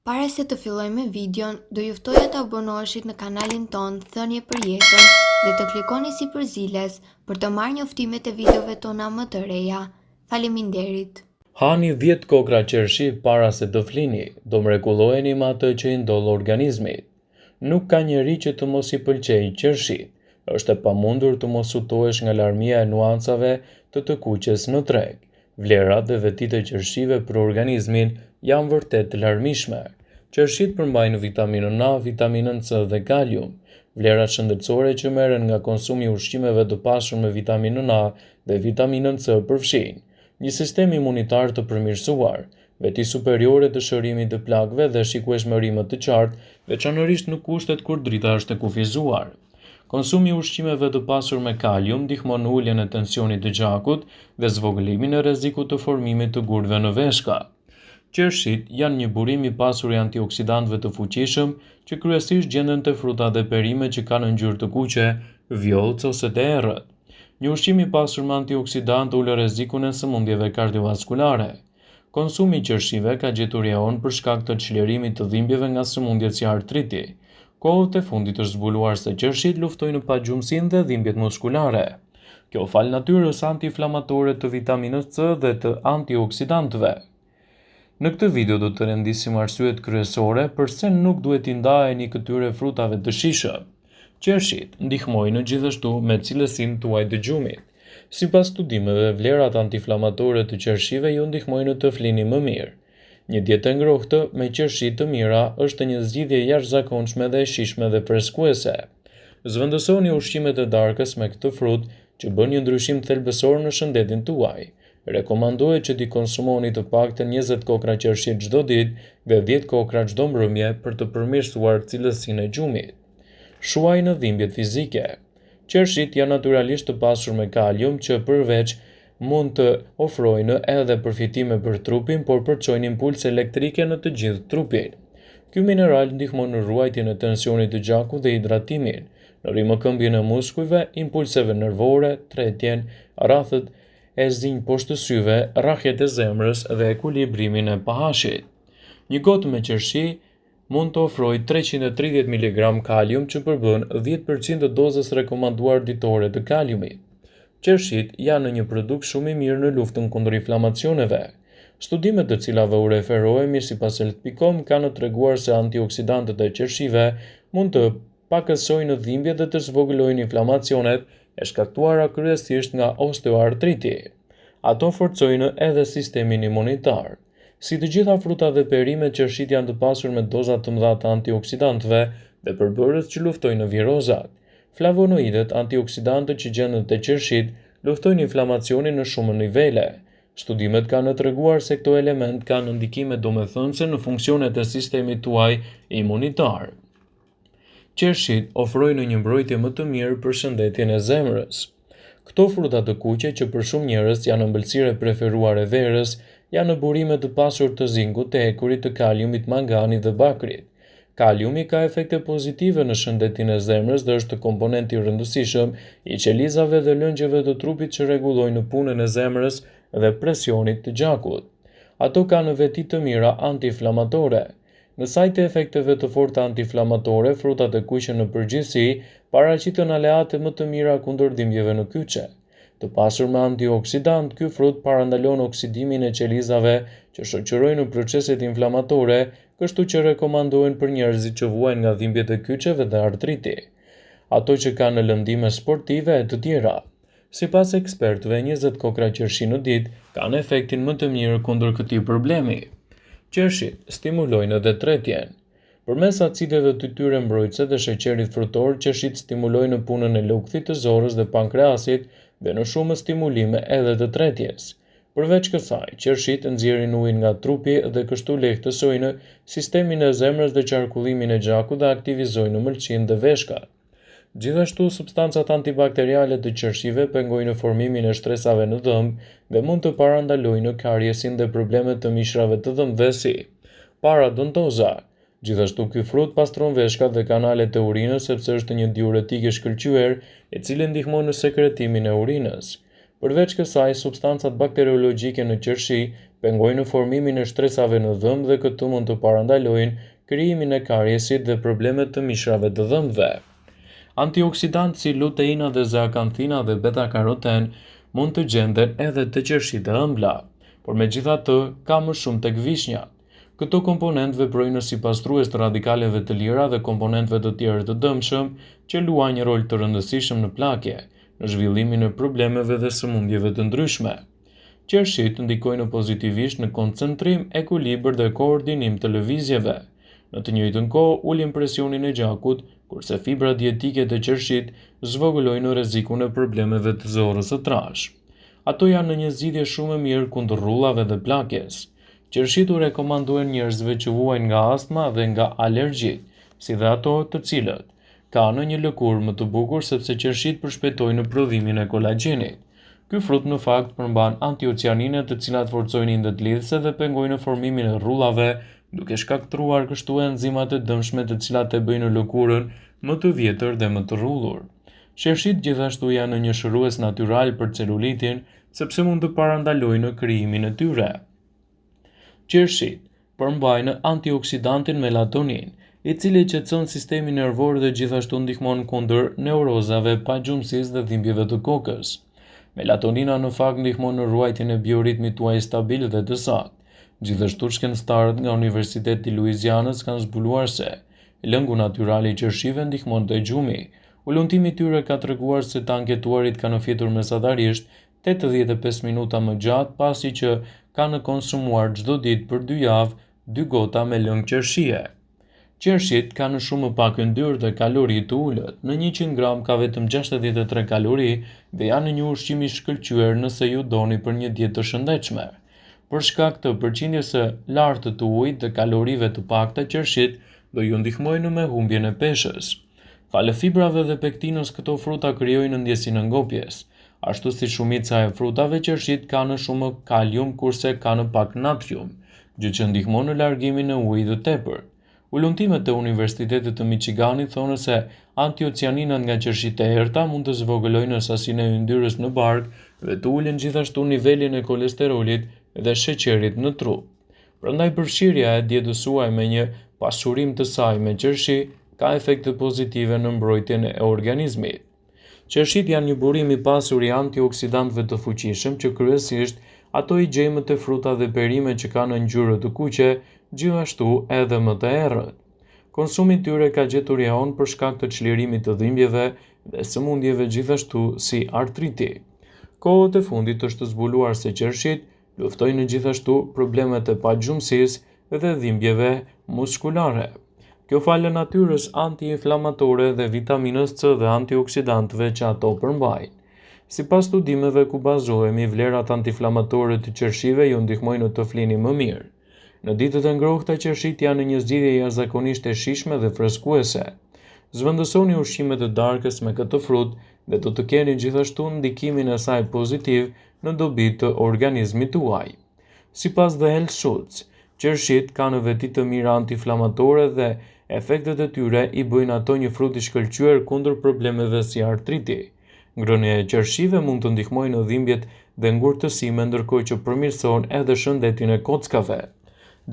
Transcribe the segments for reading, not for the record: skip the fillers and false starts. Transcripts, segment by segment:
Para se të fillojmë me videon, do ju ftoja të abonoheshit në kanalin ton Thënie për Jetën dhe të klikoni si përziles për të marrë njoftimet e videove tona më të reja. Faleminderit. Hani 10 kokra qershi para se të flini, do mrekulloheni me atë që i ndodh organizmit. Nuk ka njeri që të mos i pëlqejë qershi. Është e pamundur të mos hutohesh nga larmia e nuancave të kuqes në treg. Vlerat dhe vetitë e qershive për organizmin janë vërtet të larmishme. Qershit përmbajnë vitaminën A, vitaminën C dhe kalium. Vlerat shëndetësore që merren nga konsumi i ushqimeve të pasur me vitaminën A dhe vitaminën C përfshijnë një sistem imunitar të përmirësuar, veti superiore të shërimit të plagëve dhe shikueshmëri më të qartë, veçanërisht në kushtet kur drita është e kufizuar. Konsumi i ushqimeve të pasur me kalium ndihmon në uljen e tensionit të gjakut dhe zvogëlimin e rrezikut të formimit të gurdhve në veshka. Qershit janë një burim i pasur i antioksidantëve të fuqishëm që kryesisht gjenden te frutat dhe perimet që kanë ngjyrë të kuqe, vjollcë ose të errët. Një ushqim i pasur me antioksidantë ulë rrezikun e sëmundjeve kardiovaskulare. Konsumi i qershive ka gjetur jeon për shkak të çlirimit të dhimbjeve nga sëmundjet si artriti. Kohët e fundit është zbuluar se qershit luftojnë pa gjumësinë dhe dhimbjet muskulare. Kjo fal natyrës antiinflamatore të vitaminës C dhe të antioksidantëve. Në këtë video do të rendisim arsyet kryesore pse nuk duhet i ndaheni këtyre frutave të shijshëm. Qershit ndihmojnë gjithashtu me cilësinë tuaj të gjumit. Sipas studimeve, vlerat antiinflamatore të qershive ju ndihmojnë të flini më mirë. Një dietë e ngrohtë me qershi të mira është një zgjidhje jashtëzakonshme dhe e shijshme dhe freskuese. Zvendësoni ushqimet e darkës me këtë frut që bën një ndryshim thelbësor në shëndetin tuaj. Rekomandohet që t'i konsumoni të paktën 20 kokra qershi çdo ditë dhe 10 kokra çdo mbrëmje për të përmirësuar cilësinë e gjumit. Shuaj në dhimbjet fizike. Qershit janë natyralisht të pasur me kalium që përveç mund të ofrojnë edhe përfitime për trupin, por përçojnë impulse elektrike në të gjithë trupin. Ky mineral ndihmon në ruajtjen e tensionit të gjakut dhe hidratimin, në rimëkëmbjen e muskujve, impulseve nervore, tretjen, rrafët e zinj poshtë syve, rrahjet e zemrës dhe ekuilibrimin e pH-it. Një gotë me qershi mund të ofrojë 330 mg kalium që përbën 10% të dozës rekomanduar ditore të kaliumit. Qershit janë një produkt shumë i mirë në luftën kundër inflamacioneve. Studimet të cilave u referohemi sipas health.com kanë treguar se antioksidantët e qershive mund të pakësojnë dhimbjet dhe të zvogëlojnë inflamacionet e shkaktuara kryesisht nga osteoartriti. Ato forcojnë edhe sistemin imunitar. Si të gjitha frutat dhe perimet, qershit janë të pasur me doza të mëdha të antioksidantëve dhe përbërës që luftojnë virozat. Flavonoidet, antioksidantët që gjenden te qershit, luftojnë inflamacionin në shumë nivele. Studimet kanë treguar se këto element kanë ndikime domethënëse në funksionet e sistemit tuaj imunitar. Qershit ofrojnë një mbrojtje më të mirë për shëndetjen e zemrës. Këto fruta të kuqe që për shumë njerëz janë ëmbëlsirë e preferuar e verës, janë në burime të pasur të zingut, të hekurit, të kaliumit, manganit dhe bakrit. Kaliumi ka efekte pozitive në shëndetin e zemrës dhe është komponent i rëndësishëm i qelizave dhe lëngjeve të trupit që rregullojnë punën e zemrës dhe presionit të gjakut. Ato kanë veti të mira antiinflamatore. Në sajt e efekteve të forta antiinflamatore, frutat e kuqe në përgjithësi paraqiten aleate më të mira kundër dhimbjeve në kyçe. Të pasur me antioksidant, ky frut parandalon oksidimin e qelizave që shoqërojnë proceset inflamatore, kështu që rekomandohen për njerëzit që vuajnë nga dhimbjet e kyçeve dhe artriti, ato që kanë lëndime sportive e të tjera. Sipas ekspertëve, 20 kokra qershi në ditë kanë efektin më të mirë kundër këtij problemi. Qershit stimulojnë edhe tretjen. Përmes acideve të tyre mbrojtëse dhe sheqerit frutor, qershit stimulojnë punën e lugthit të zorës dhe pankreasit dhe në shumë stimulime edhe të tretjes. Përveç kësaj, qershit nxjerrin ujin nga trupi dhe kështu lehtësojnë sistemin e zemrës dhe qarkullimin e gjakut dhe aktivizojnë mëlçinë dhe veshkat. Gjithashtu, substancat antibakteriale të qershive pengojnë formimin e shtresave në dhëmbë dhe mund të parandalojnë kariesin dhe problemet të mishrave të dhëmbëve si parodontoza. Gjithashtu, ky frut pastron veshkat dhe kanalet e urinës sepse është një diuretik i shkëlqyer, i cili ndihmon në sekretimin e urinës. Përveç kësaj, substancat bakteriologjike në qershi pengojnë formimin e shtresave në dhëmbë dhe këtu mund të parandalojnë krijimin e kariesit dhe problemet të mishrave të dhëmbëve. Antioksidantë si luteina dhe zeakanthina dhe beta-karoten mund të gjenden edhe të qershitë e ëmbla, por megjithatë ka më shumë tek vishnjat. Këto komponentë veprojnë si pastrues të radikaleve të lira dhe komponentëve të tjerë të dëmshëm që luajnë një rol të rëndësishëm në plagje, në zhvillimin e problemeve dhe sëmundjeve të ndryshme. Qershitë ndikojnë pozitivisht në koncentrim, ekuilibër dhe koordinim të lëvizjeve. Në të njëjtën kohë, ulin presionin e gjakut, kurse fibra dietike të qershit zvogëlojnë rrezikun e problemeve të zorrës së trashë. Ato janë në një zgjidhje shumë e mirë kundër rrullave dhe plagjes. Qershitë u rekomandohen njerëzve që vuajnë nga astma dhe nga alergjit, si dhe ato të cilët kanë një lëkurë më të bukur sepse qershitë përshpejtojnë prodhimin e kolagjenit. Ky frut në fakt përmban antiocianine të cilat forcojnë indet lidhëse dhe pengojnë formimin e rrullave, duke shkaktuar kështu enzimat e dëmshme të cilat e bëjnë lëkurën më të vjetër dhe më të rrullur. Qershitë gjithashtu janë një shërues natyral për celulitin, sepse mund të parandalojnë krijimin e tyre. Qershitë përmbajnë antioksidantin melatonin, i cili qetëson sistemin nervor dhe gjithashtu ndihmon kundër neurozave, pagjumësisë dhe dhimbjeve të kokës. Melatonina në fakt ndihmon në ruajtjen e bioritmit tuaj stabil dhe të saktë. Gjithashtu shkencëtarët nga Universiteti i Luizianës kanë zbuluar se lëngu natyral i qershive ndihmon te gjumi. Ulëntimi i tyre ka treguar se të anketuarit kanë fjetur mesatarisht 85 minuta më gjatë pasi që kanë konsumuar çdo ditë për 2 javë 2 gota me lëng qershie. Qershitë kanë shumë më pak yndyrë dhe kalori të ulët. Në 100 gram ka vetëm 63 kalori dhe janë një ushqim i shkëlqyer nëse ju doni për një dietë të shëndetshme. Për shkak të përqindjes së lartë të ujit dhe kalorive të pakta, qershitë do ju ndihmojnë me humbjen e peshës. Falë fibrave dhe pektinës, këto fruta krijojnë ndjesinë e ngopjes. Ashtu si shumica e frutave, qershitë kanë shumë kalium kurse kanë pak natrium, gjë që ndihmon në largimin e ujit të tepërt. Ulëntimet e Universitetit të Michiganit thonë se antiocianinat nga qershitë e errta mund të zvogëlojnë sasinë e yndyrës në bark dhe të ulin gjithashtu nivelin e kolesterolit dhe sheqerit në trup. Prandaj përfshirja e dietës suaj me një pasurim të saj me qershi ka efekte pozitive në mbrojtjen e organizmit. Qershitë janë një burim i pasur i antioksidantëve të fuqishëm që kryesisht ato i gjejmë te fruta dhe perimet që kanë ngjyrë të kuqe, gjithashtu edhe më të errët. Konsumi i tyre ka gjetur jaon për shkak të çlirimit të dhimbjeve dhe sëmundjeve gjithashtu si artriti. Kohët e fundit është zbuluar se qershitë luftojnë gjithashtu problemet e pagjumësisë dhe dhimbjeve muskulare. Kjo falë natyrës antiinflamatore dhe vitaminës C dhe antioksidantëve që ato përmbajnë. Sipas studimeve ku bazohemi, vlerat antiinflamatore të qershive ju ndihmojnë të flini më mirë. Në ditët e ngrohta, qershitë janë një zgjidhje jashtëzakonisht e shijshme dhe freskuese. Zvendësoni ushqimet e darkës me këtë frut dhe do të keni gjithashtu ndikimin e saj pozitiv në dobitë të organizmit tuaj. Sipas The Health Schutz, qershitë kanë veti të mira antiinflamatore dhe efektet e tyre i bëjnë ato një frut i shkëlqyer kundër problemeve si artriti. Ngrënia e qershive mund të ndihmojë në dhimbjet dhe ngurtësime, ndërkohë që përmirëson edhe shëndetin e kockave.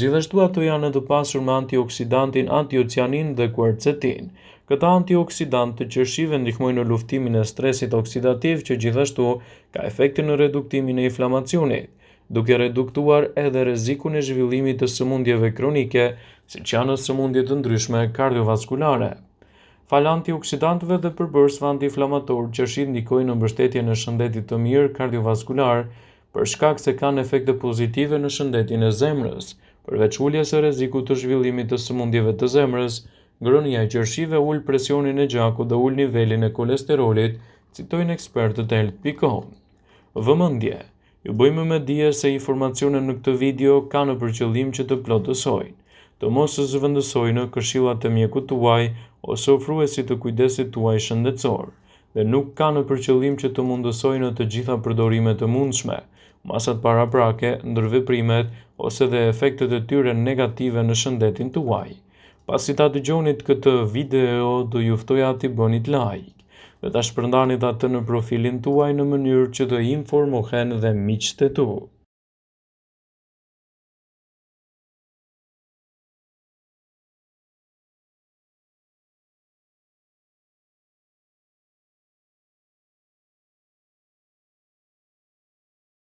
Gjithashtu ato janë të pasur me antioksidantin antiocianin dhe quercetin. Këta antioksidantë të qershive ndihmojnë në luftimin e stresit oksidativ që gjithashtu ka efekte në reduktimin e inflamacionit, duke reduktuar edhe rrezikun e zhvillimit të sëmundjeve kronike, siç janë sëmundjet të ndryshme kardiovaskulare. Falë antioksidantëve dhe përbërësve antiinflamator, qershitë ndikojnë në mbështetjen e shëndetit të mirë kardiovaskular për shkak se kanë efekte pozitive në shëndetin e zemrës. Përveç uljes së rrezikut të zhvillimit të sëmundjeve të zemrës, ngrënia e qershive ul presionin e gjakut dhe ul nivelin e kolesterolit, citojnë ekspertët e Health.com. Vëmendje. Ju bëjmë me dije se informacionet në këtë video kanë për qëllim që të plotësojnë, të mos zëvendësojnë këshillat e mjekut tuaj ose ofruesit të kujdesit tuaj shëndetësor, dhe nuk kanë për qëllim që të mundësojnë të gjitha përdorimet e mundshme, masat paraprake, ndërveprimet ose dhe efektet e tyre negative në shëndetin tuaj. Pasi ta dëgjonit këtë video, do ju ftoja t'i bënit like. dhe ta shpërndanit atë në profilin tuaj në mënyrë që të informohen dhe miqtë e tu.